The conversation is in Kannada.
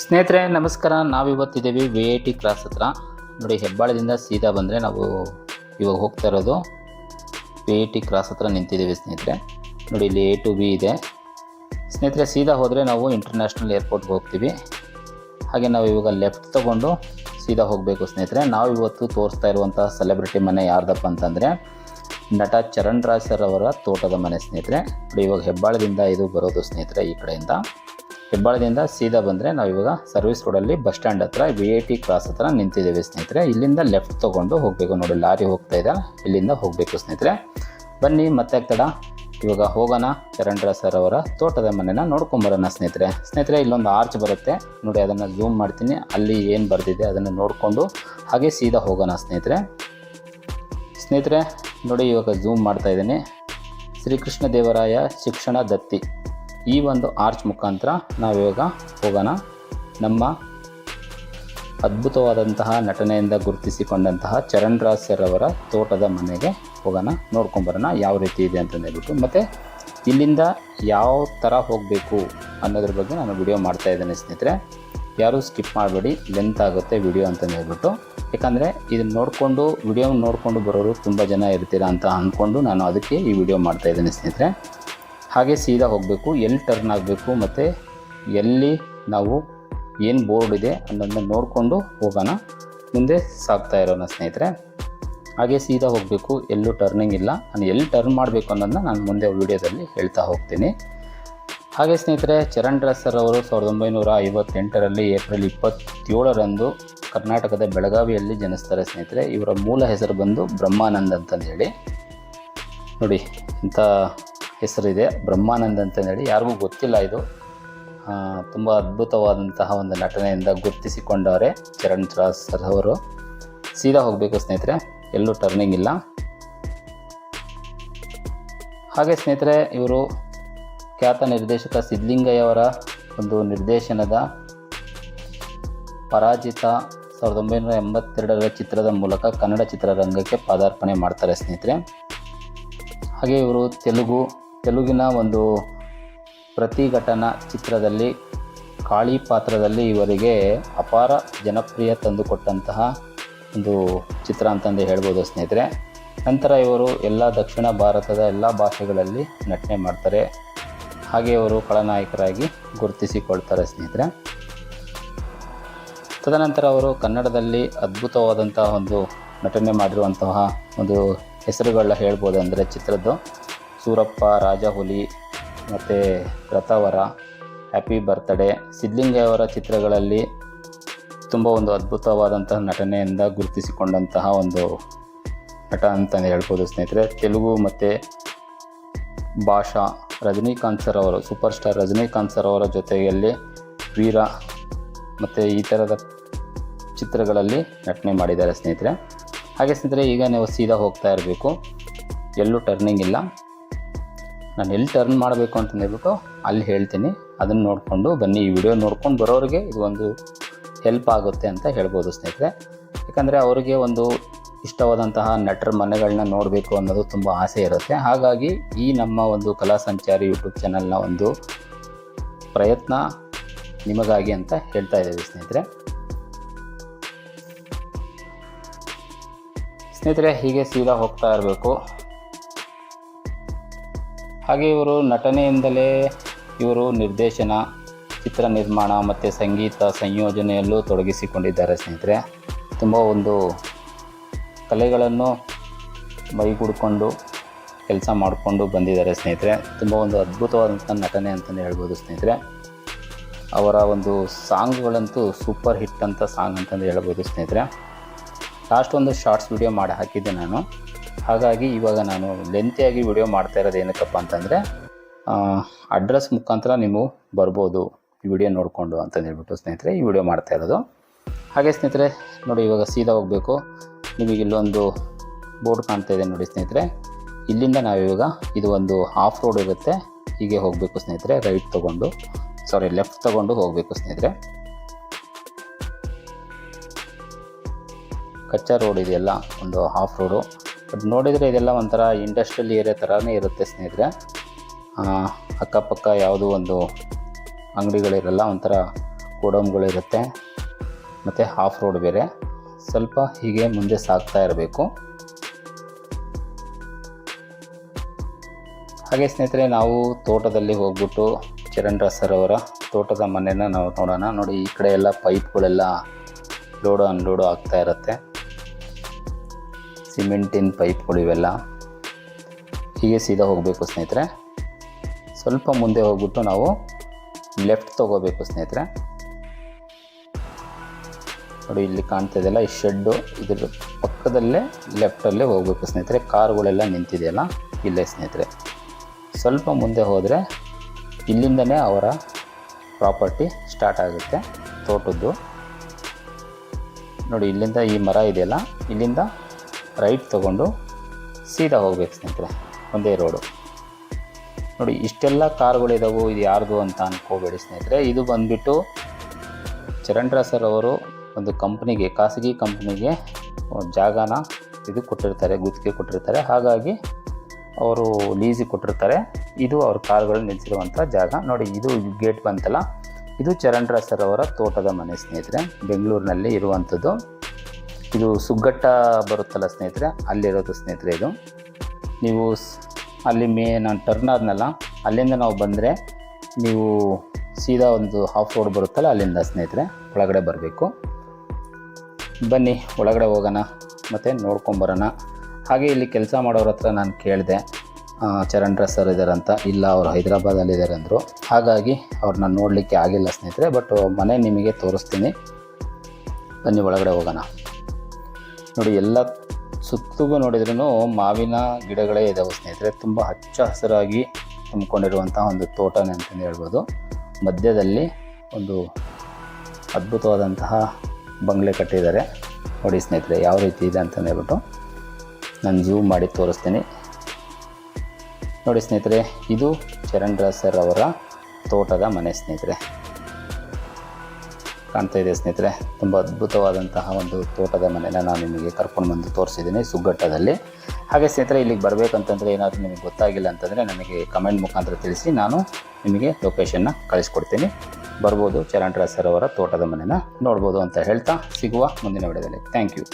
ಸ್ನೇಹಿತರೆ ನಮಸ್ಕಾರ. ನಾವಿವತ್ತಿದ್ದೀವಿ VIT ಕ್ರಾಸ್ ಹತ್ರ. ನೋಡಿ, ಹೆಬ್ಬಾಳದಿಂದ ಸೀದಾ ಬಂದರೆ ನಾವು ಇವಾಗ ಹೋಗ್ತಾ ಇರೋದು VIT ಕ್ರಾಸ್ ಹತ್ರ ನಿಂತಿದ್ದೀವಿ ಸ್ನೇಹಿತರೆ. ನೋಡಿ, ಇಲ್ಲಿ A to B ಇದೆ ಸ್ನೇಹಿತರೆ. ಸೀದಾ ಹೋದರೆ ನಾವು ಇಂಟರ್ನ್ಯಾಷನಲ್ ಏರ್ಪೋರ್ಟ್ಗೆ ಹೋಗ್ತೀವಿ. ಹಾಗೆ ನಾವು ಇವಾಗ ಲೆಫ್ಟ್ ತೊಗೊಂಡು ಸೀದಾ ಹೋಗಬೇಕು ಸ್ನೇಹಿತರೆ. ನಾವು ಇವತ್ತು ತೋರಿಸ್ತಾ ಇರುವಂಥ ಸೆಲೆಬ್ರಿಟಿ ಮನೆ ಯಾರ್ದಪ್ಪ ಅಂತಂದರೆ ನಟ ಚರಣ್ ರಾಜ್ ಸರ್ ಅವರ ತೋಟದ ಮನೆ ಸ್ನೇಹಿತರೆ. ನೋಡಿ, ಇವಾಗ ಹೆಬ್ಬಾಳದಿಂದ ಇದು ಬರೋದು ಸ್ನೇಹಿತರೆ. ಈ ಕಡೆಯಿಂದ ಹೆಬ್ಬಾಳದಿಂದ ಸೀದಾ ಬಂದರೆ ನಾವು ಇವಾಗ ಸರ್ವಿಸ್ ರೋಡಲ್ಲಿ ಬಸ್ ಸ್ಟ್ಯಾಂಡ್ ಹತ್ರ VIT ಕ್ರಾಸ್ ಹತ್ರ ನಿಂತಿದ್ದೇವೆ ಸ್ನೇಹಿತರೆ. ಇಲ್ಲಿಂದ ಲೆಫ್ಟ್ ತೊಗೊಂಡು ಹೋಗಬೇಕು. ನೋಡಿ, ಲಾರಿ ಹೋಗ್ತಾ ಇದೆ, ಇಲ್ಲಿಂದ ಹೋಗಬೇಕು ಸ್ನೇಹಿತರೆ. ಬನ್ನಿ ಮತ್ತೆ ತಡ, ಇವಾಗ ಹೋಗೋಣ ಚರಣ್ ರಾಜ್ ಸರ್ ಅವರ ತೋಟದ ಮನೆನ ನೋಡ್ಕೊಂಬರೋಣ ಸ್ನೇಹಿತರೆ. ಇಲ್ಲೊಂದು ಆರ್ಚ್ ಬರುತ್ತೆ ನೋಡಿ, ಅದನ್ನು ಝೂಮ್ ಮಾಡ್ತೀನಿ. ಅಲ್ಲಿ ಏನು ಬರೆದಿದೆ ಅದನ್ನು ನೋಡಿಕೊಂಡು ಹಾಗೆ ಸೀದಾ ಹೋಗೋಣ ಸ್ನೇಹಿತರೆ. ನೋಡಿ, ಇವಾಗ ಝೂಮ್ ಮಾಡ್ತಾ ಇದ್ದೀನಿ. ಶ್ರೀಕೃಷ್ಣ ದೇವರಾಯ ಶಿಕ್ಷಣ ದತ್ತಿ, ಈ ಒಂದು ಆರ್ಚ್ ಮುಖಾಂತರ ನಾವಿವಾಗ ಹೋಗೋಣ ನಮ್ಮ ಅದ್ಭುತವಾದಂತಹ ನಟನೆಯಿಂದ ಗುರುತಿಸಿಕೊಂಡಂತಹ ಚರಣ್ ರಾಜ್ ಸರ್ ಅವರ ತೋಟದ ಮನೆಗೆ ಹೋಗೋಣ, ನೋಡ್ಕೊಂಬರೋಣ ಯಾವ ರೀತಿ ಇದೆ ಅಂತ ಹೇಳ್ಬಿಟ್ಟು. ಮತ್ತು ಇಲ್ಲಿಂದ ಯಾವ ಥರ ಹೋಗಬೇಕು ಅನ್ನೋದ್ರ ಬಗ್ಗೆ ನಾನು ವಿಡಿಯೋ ಮಾಡ್ತಾಯಿದ್ದೇನೆ ಸ್ನೇಹಿತರೆ. ಯಾರೂ ಸ್ಕಿಪ್ ಮಾಡಬೇಡಿ, ಲೆಂತ್ ಆಗುತ್ತೆ ವಿಡಿಯೋ ಅಂತ ಹೇಳ್ಬಿಟ್ಟು. ಯಾಕಂದರೆ ಇದನ್ನು ನೋಡಿಕೊಂಡು ವಿಡಿಯೋ ನೋಡಿಕೊಂಡು ಬರೋರು ತುಂಬ ಜನ ಇರ್ತೀರ ಅಂತ ಅಂದ್ಕೊಂಡು ನಾನು ಅದಕ್ಕೆ ಈ ವಿಡಿಯೋ ಮಾಡ್ತಾಯಿದ್ದೇನೆ ಸ್ನೇಹಿತರೆ. ಹಾಗೆ ಸೀದಾ ಹೋಗಬೇಕು, ಎಲ್ಲಿ ಟರ್ನ್ ಆಗಬೇಕು ಮತ್ತು ಎಲ್ಲಿ ನಾವು ಏನು ಬೋರ್ಡ್ ಇದೆ ಅನ್ನೋದನ್ನ ನೋಡಿಕೊಂಡು ಹೋಗೋಣ, ಮುಂದೆ ಸಾಗ್ತಾ ಇರೋಣ ಸ್ನೇಹಿತರೆ. ಹಾಗೆ ಸೀದಾ ಹೋಗಬೇಕು, ಎಲ್ಲೂ ಟರ್ನಿಂಗ್ ಇಲ್ಲ. ನಾನು ಎಲ್ಲಿ ಟರ್ನ್ ಮಾಡಬೇಕು ಅನ್ನೋದನ್ನ ನಾನು ಮುಂದೆ ವೀಡಿಯೋದಲ್ಲಿ ಹೇಳ್ತಾ ಹೋಗ್ತೀನಿ. ಹಾಗೆ ಸ್ನೇಹಿತರೆ, ಚರಣ್ ರಾಜ್ ಸರ್ ಅವರು 1958ರಲ್ಲಿ ಏಪ್ರಿಲ್ 27ರಂದು ಕರ್ನಾಟಕದ ಬೆಳಗಾವಿಯಲ್ಲಿ ಜನಿಸ್ತಾರೆ ಸ್ನೇಹಿತರೆ. ಇವರ ಮೂಲ ಹೆಸರು ಬಂದು ಬ್ರಹ್ಮಾನಂದ್ ಅಂತಂದು ಹೇಳಿ. ನೋಡಿ, ಇಂಥ ಹೆಸರಿದೆ ಬ್ರಹ್ಮಾನಂದ್ ಅಂತಂದೇಳಿ. ಯಾರಿಗೂ ಗೊತ್ತಿಲ್ಲ ಇದು. ತುಂಬ ಅದ್ಭುತವಾದಂತಹ ಒಂದು ನಟನೆಯಿಂದ ಗುರುತಿಸಿಕೊಂಡವರೆ ಚರಣ್ ರಾಜ್ ಸರ್ ಅವರು. ಸೀದಾ ಹೋಗಬೇಕು ಸ್ನೇಹಿತರೆ, ಎಲ್ಲೂ ಟರ್ನಿಂಗ್ ಇಲ್ಲ. ಹಾಗೆ ಸ್ನೇಹಿತರೆ, ಇವರು ಖ್ಯಾತ ನಿರ್ದೇಶಕ ಸಿದ್ಧಲಿಂಗಯ್ಯವರ ಒಂದು ನಿರ್ದೇಶನದ ಪರಾಜಿತ 1982ರ ಚಿತ್ರದ ಮೂಲಕ ಕನ್ನಡ ಚಿತ್ರರಂಗಕ್ಕೆ ಪದಾರ್ಪಣೆ ಮಾಡ್ತಾರೆ ಸ್ನೇಹಿತರೆ. ಹಾಗೆ ಇವರು ತೆಲುಗಿನ ಒಂದು ಪ್ರತಿಘಟನಾ ಚಿತ್ರದಲ್ಲಿ ಕಾಳಿ ಪಾತ್ರದಲ್ಲಿ ಇವರಿಗೆ ಅಪಾರ ಜನಪ್ರಿಯ ತಂದುಕೊಟ್ಟಂತಹ ಒಂದು ಚಿತ್ರ ಅಂತಂದು ಹೇಳ್ಬೋದು ಸ್ನೇಹಿತರೆ. ನಂತರ ಇವರು ಎಲ್ಲ ದಕ್ಷಿಣ ಭಾರತದ ಎಲ್ಲ ಭಾಷೆಗಳಲ್ಲಿ ನಟನೆ ಮಾಡ್ತಾರೆ. ಹಾಗೆ ಇವರು ಖಳನಾಯಕರಾಗಿ ಗುರುತಿಸಿಕೊಳ್ತಾರೆ ಸ್ನೇಹಿತರೆ. ತದನಂತರ ಅವರು ಕನ್ನಡದಲ್ಲಿ ಅದ್ಭುತವಾದಂತಹ ಒಂದು ನಟನೆ ಮಾಡಿರುವಂತಹ ಒಂದು ಹೆಸರುಗಳನ್ನ ಹೇಳ್ಬೋದು ಅಂದರೆ ಚಿತ್ರದ್ದು ಸೂರಪ್ಪ, ರಾಜಹುಲಿ ಮತ್ತು ರಥವರ, ಹ್ಯಾಪಿ ಬರ್ತ್ಡೇ. ಸಿದ್ಧಲಿಂಗಯ್ಯವರ ಚಿತ್ರಗಳಲ್ಲಿ ತುಂಬ ಒಂದು ಅದ್ಭುತವಾದಂತಹ ನಟನೆಯಿಂದ ಗುರುತಿಸಿಕೊಂಡಂತಹ ಒಂದು ನಟ ಅಂತಲೇ ಹೇಳ್ಬೋದು ಸ್ನೇಹಿತರೆ. ತೆಲುಗು ಮತ್ತು ಭಾಷಾ ರಜನಿಕಾಂತ್ ಸರ್ ಅವರು, ಸೂಪರ್ ಸ್ಟಾರ್ ರಜನಿಕಾಂತ್ ಸರ್ ಅವರ ಜೊತೆಯಲ್ಲಿ ವೀರ ಮತ್ತು ಈ ಥರದ ಚಿತ್ರಗಳಲ್ಲಿ ನಟನೆ ಮಾಡಿದ್ದಾರೆ ಸ್ನೇಹಿತರೆ. ಹಾಗೆ ಸ್ನೇಹಿತರೆ, ಈಗ ನೀವು ಸೀದಾ ಹೋಗ್ತಾ ಇರಬೇಕು, ಎಲ್ಲೂ ಟರ್ನಿಂಗ್ ಇಲ್ಲ. ನಾನು ಎಲ್ಲಿ ಟರ್ನ್ ಮಾಡಬೇಕು ಅಂತ ಹೇಳ್ಬಿಟ್ಟು ಅಲ್ಲಿ ಹೇಳ್ತೀನಿ, ಅದನ್ನು ನೋಡಿಕೊಂಡು ಬನ್ನಿ. ಈ ವಿಡಿಯೋ ನೋಡ್ಕೊಂಡು ಬರೋರಿಗೆ ಇದು ಒಂದು ಹೆಲ್ಪ್ ಆಗುತ್ತೆ ಅಂತ ಹೇಳ್ಬೋದು ಸ್ನೇಹಿತರೆ. ಯಾಕಂದರೆ ಅವರಿಗೆ ಒಂದು ಇಷ್ಟವಾದಂತಹ ನಟರ ಮನೆಗಳನ್ನ ನೋಡಬೇಕು ಅನ್ನೋದು ತುಂಬ ಆಸೆ ಇರುತ್ತೆ. ಹಾಗಾಗಿ ಈ ನಮ್ಮ ಒಂದು ಕಲಾ ಸಂಚಾರಿ ಯೂಟ್ಯೂಬ್ ಚಾನಲ್ನ ಒಂದು ಪ್ರಯತ್ನ ನಿಮಗಾಗಿ ಅಂತ ಹೇಳ್ತಾ ಇದ್ದೀವಿ ಸ್ನೇಹಿತರೆ. ಹೀಗೆ ಸೀದಾ ಹೋಗ್ತಾ ಇರಬೇಕು. ಹಾಗೆ ಇವರು ನಟನೆಯಿಂದಲೇ ಇವರು ನಿರ್ದೇಶನ, ಚಿತ್ರ ನಿರ್ಮಾಣ ಮತ್ತು ಸಂಗೀತ ಸಂಯೋಜನೆಯಲ್ಲೂ ತೊಡಗಿಸಿಕೊಂಡಿದ್ದಾರೆ ಸ್ನೇಹಿತರೆ. ತುಂಬ ಒಂದು ಕಲೆಗಳನ್ನು ಮೈಗೂಡಿಕೊಂಡು ಕೆಲಸ ಮಾಡಿಕೊಂಡು ಬಂದಿದ್ದಾರೆ ಸ್ನೇಹಿತರೆ. ತುಂಬ ಒಂದು ಅದ್ಭುತವಾದಂಥ ನಟನೆ ಅಂತಲೇ ಹೇಳ್ಬೋದು ಸ್ನೇಹಿತರೆ. ಅವರ ಒಂದು ಸಾಂಗ್ಗಳಂತೂ ಸೂಪರ್ ಹಿಟ್ ಅಂತ ಸಾಂಗ್ ಅಂತಂದು ಹೇಳ್ಬೋದು ಸ್ನೇಹಿತರೆ. ಲಾಸ್ಟ್ ಒಂದು ಶಾರ್ಟ್ಸ್ ವಿಡಿಯೋ ಮಾಡಿ ಹಾಕಿದ್ದೆ ನಾನು. ಹಾಗಾಗಿ ಇವಾಗ ನಾನು ಲೆಂತಿಯಾಗಿ ವಿಡಿಯೋ ಮಾಡ್ತಾ ಇರೋದು ಏನಕ್ಕಪ್ಪ ಅಂತಂದರೆ ಅಡ್ರೆಸ್ ಮುಖಾಂತರ ನೀವು ಬರ್ಬೋದು ಈ ವಿಡಿಯೋ ನೋಡಿಕೊಂಡು ಅಂತಂದು ಹೇಳ್ಬಿಟ್ಟು ಸ್ನೇಹಿತರೆ ಈ ವಿಡಿಯೋ ಮಾಡ್ತಾ ಇರೋದು. ಹಾಗೆ ಸ್ನೇಹಿತರೆ, ನೋಡಿ, ಇವಾಗ ಸೀದಾ ಹೋಗಬೇಕು. ನಿಮಗೆ ಇಲ್ಲೊಂದು ಬೋರ್ಡ್ ಕಾಣ್ತಾ ಇದೆ ನೋಡಿ ಸ್ನೇಹಿತರೆ. ಇಲ್ಲಿಂದ ನಾವಿವಾಗ ಇದು ಒಂದು ಆಫ್ ರೋಡ್ ಇರುತ್ತೆ, ಹೀಗೆ ಹೋಗಬೇಕು ಸ್ನೇಹಿತರೆ. ಲೆಫ್ಟ್ ತೊಗೊಂಡು ಹೋಗಬೇಕು ಸ್ನೇಹಿತರೆ. ಕಚ್ಚಾ ರೋಡ್ ಇದೆಯಲ್ಲ, ಒಂದು ಆಫ್ ರೋಡು. ಬಟ್ ನೋಡಿದರೆ ಇದೆಲ್ಲ ಒಂಥರ ಇಂಡಸ್ಟ್ರಿಯಲ್ ಏರಿಯಾ ಥರನೇ ಇರುತ್ತೆ ಸ್ನೇಹಿತರೆ. ಅಕ್ಕಪಕ್ಕ ಯಾವುದೂ ಒಂದು ಅಂಗಡಿಗಳಿರಲ್ಲ, ಒಂಥರ ಗೋಡೌನ್ಗಳಿರುತ್ತೆ ಮತ್ತು ಆಫ್ ರೋಡ್ ಬೇರೆ. ಸ್ವಲ್ಪ ಹೀಗೆ ಮುಂದೆ ಸಾಗ್ತಾ ಇರಬೇಕು. ಹಾಗೆ ಸ್ನೇಹಿತರೆ, ನಾವು ತೋಟದಲ್ಲಿ ಹೋಗ್ಬಿಟ್ಟು ಚರಣ್ ರಾಜ್ ಸರ್ ಅವರ ತೋಟದ ಮನೆಯನ್ನು ನಾವು ನೋಡೋಣ. ನೋಡಿ, ಈ ಕಡೆ ಎಲ್ಲ ಪೈಪ್ಗಳೆಲ್ಲ ಲೋಡು ಅನ್ಲೋಡು ಆಗ್ತಾ ಇರುತ್ತೆ. ಸಿಮೆಂಟಿನ ಪೈಪ್ಗಳು ಇವೆಲ್ಲ. ಹೀಗೆ ಸೀದಾ ಹೋಗಬೇಕು ಸ್ನೇಹಿತರೆ. ಸ್ವಲ್ಪ ಮುಂದೆ ಹೋಗ್ಬಿಟ್ಟು ನಾವು ಲೆಫ್ಟ್ ತೊಗೋಬೇಕು ಸ್ನೇಹಿತರೆ. ನೋಡಿ, ಇಲ್ಲಿ ಕಾಣ್ತಾ ಇದೆಯಲ್ಲ ಈ ಶೆಡ್ಡು, ಇದ್ರ ಪಕ್ಕದಲ್ಲೇ ಲೆಫ್ಟಲ್ಲೇ ಹೋಗಬೇಕು ಸ್ನೇಹಿತರೆ. ಕಾರುಗಳೆಲ್ಲ ನಿಂತಿದೆಯಲ್ಲ ಇಲ್ಲೇ ಸ್ನೇಹಿತರೆ. ಸ್ವಲ್ಪ ಮುಂದೆ ಹೋದರೆ ಇಲ್ಲಿಂದನೇ ಅವರ ಪ್ರಾಪರ್ಟಿ ಸ್ಟಾರ್ಟ್ ಆಗುತ್ತೆ ತೋಟದ್ದು. ನೋಡಿ, ಇಲ್ಲಿಂದ ಈ ಮರ ಇದೆಯಲ್ಲ, ಇಲ್ಲಿಂದ ರೈಟ್ ತೊಗೊಂಡು ಸೀದಾ ಹೋಗ್ಬೇಕು ಸ್ನೇಹಿತರೆ. ಒಂದೇ ರೋಡು. ನೋಡಿ, ಇಷ್ಟೆಲ್ಲ ಕಾರುಗಳಿದಾವೆ. ಇದು ಯಾರ್ದು ಅಂತ ಅನ್ಕೋಬೇಡಿ ಸ್ನೇಹಿತರೆ. ಇದು ಬಂದುಬಿಟ್ಟು ಚರಣ್ ರಾಜ್ ಸರ್ ಅವರು ಒಂದು ಕಂಪ್ನಿಗೆ, ಖಾಸಗಿ ಕಂಪ್ನಿಗೆ ಜಾಗನ ಇದು ಕೊಟ್ಟಿರ್ತಾರೆ, ಗುತ್ತಿಗೆ ಕೊಟ್ಟಿರ್ತಾರೆ. ಹಾಗಾಗಿ ಅವರು ಲೀಸಿಗೆ ಕೊಟ್ಟಿರ್ತಾರೆ. ಇದು ಅವ್ರ ಕಾರುಗಳು ನಿಲ್ಲಿಸಿರುವಂಥ ಜಾಗ. ನೋಡಿ, ಇದು ಗೇಟ್ ಬಂತಲ್ಲ, ಇದು ಚರಣ್ ರಾಜ್ ಸರ್ ಅವರ ತೋಟದ ಮನೆ ಸ್ನೇಹಿತರೆ. ಬೆಂಗಳೂರಿನಲ್ಲಿ ಇರುವಂಥದ್ದು. ಇದು ಸುಗ್ಗಟ್ಟ ಬರುತ್ತಲ್ಲ ಸ್ನೇಹಿತರೆ, ಅಲ್ಲಿರೋದು ಸ್ನೇಹಿತರೆ. ಇದು ನೀವು ಅಲ್ಲಿ ನಾನು ಟರ್ನ್ ಆದ್ನಲ್ಲ, ಅಲ್ಲಿಂದ ನಾವು ಬಂದರೆ ನೀವು ಸೀದಾ ಒಂದು ಹಾಫ್ ರೋಡ್ ಬರುತ್ತಲ್ಲ, ಅಲ್ಲಿಂದ ಸ್ನೇಹಿತರೆ ಒಳಗಡೆ ಬರಬೇಕು. ಬನ್ನಿ ಒಳಗಡೆ ಹೋಗೋಣ ಮತ್ತು ನೋಡ್ಕೊಂಬರೋಣ. ಹಾಗೆ ಇಲ್ಲಿ ಕೆಲಸ ಮಾಡೋರ ಹತ್ರ ನಾನು ಕೇಳಿದೆ, ಚರಣ್ ರಾಜ್ ಸರ್ ಇದ್ದಾರಂತ. ಇಲ್ಲ, ಅವರು ಹೈದರಾಬಾದಲ್ಲಿದ್ದಾರೆ ಅಂದರು. ಹಾಗಾಗಿ ಅವ್ರನ್ನ ನೋಡಲಿಕ್ಕೆ ಆಗಿಲ್ಲ ಸ್ನೇಹಿತರೆ. ಬಟ್ ಮನೆ ನಿಮಗೆ ತೋರಿಸ್ತೀನಿ. ಬನ್ನಿ ಒಳಗಡೆ ಹೋಗೋಣ. ನೋಡಿ, ಎಲ್ಲ ಸುತ್ತಿಗೂ ನೋಡಿದ್ರೂ ಮಾವಿನ ಗಿಡಗಳೇ ಇದ್ದಾವೆ ಸ್ನೇಹಿತರೆ. ತುಂಬ ಹಚ್ಚ ಹಸಿರಾಗಿ ತುಂಬಿಕೊಂಡಿರುವಂಥ ಒಂದು ತೋಟನೇ ಅಂತಂದು ಹೇಳ್ಬೋದು. ಮಧ್ಯದಲ್ಲಿ ಒಂದು ಅದ್ಭುತವಾದಂತಹ ಬಂಗ್ಲೆ ಕಟ್ಟಿದ್ದಾರೆ. ನೋಡಿ ಸ್ನೇಹಿತರೆ, ಯಾವ ರೀತಿ ಇದೆ ಅಂತ ಹೇಳ್ಬಿಟ್ಟು ನಾನು ಝೂಮ್ ಮಾಡಿ ತೋರಿಸ್ತೀನಿ. ನೋಡಿ ಸ್ನೇಹಿತರೆ, ಇದು ಚರಣ್ ರಾಜ್ ಸರ್ ಅವರ ತೋಟದ ಮನೆ ಸ್ನೇಹಿತರೆ. ಕಾಣ್ತಾ ಇದೆ ಸ್ನೇಹಿತರೆ. ತುಂಬ ಅದ್ಭುತವಾದಂತಹ ಒಂದು ತೋಟದ ಮನೆನ ನಾನು ನಿಮಗೆ ಕರ್ಕೊಂಡು ಬಂದು ತೋರಿಸಿದ್ದೀನಿ ಸುಗ್ಗಟ್ಟದಲ್ಲಿ. ಹಾಗೆ ಸ್ನೇಹಿತರೆ, ಇಲ್ಲಿಗೆ ಬರಬೇಕಂತಂದರೆ ಏನಾದರೂ ನಿಮಗೆ ಗೊತ್ತಾಗಿಲ್ಲ ಅಂತಂದರೆ ನನಗೆ ಕಮೆಂಟ್ ಮುಖಾಂತರ ತಿಳಿಸಿ, ನಾನು ನಿಮಗೆ ಲೊಕೇಶನ್ನ ಕಳಿಸ್ಕೊಡ್ತೀನಿ. ಬರ್ಬೋದು, ಚರಣ್ ರಾಜ್ ಸರ್ ಅವರ ತೋಟದ ಮನೆನ ನೋಡ್ಬೋದು ಅಂತ ಹೇಳ್ತಾ ಸಿಗುವ ಮುಂದಿನ ವಿಡಿಯೋದಲ್ಲಿ. Thank you.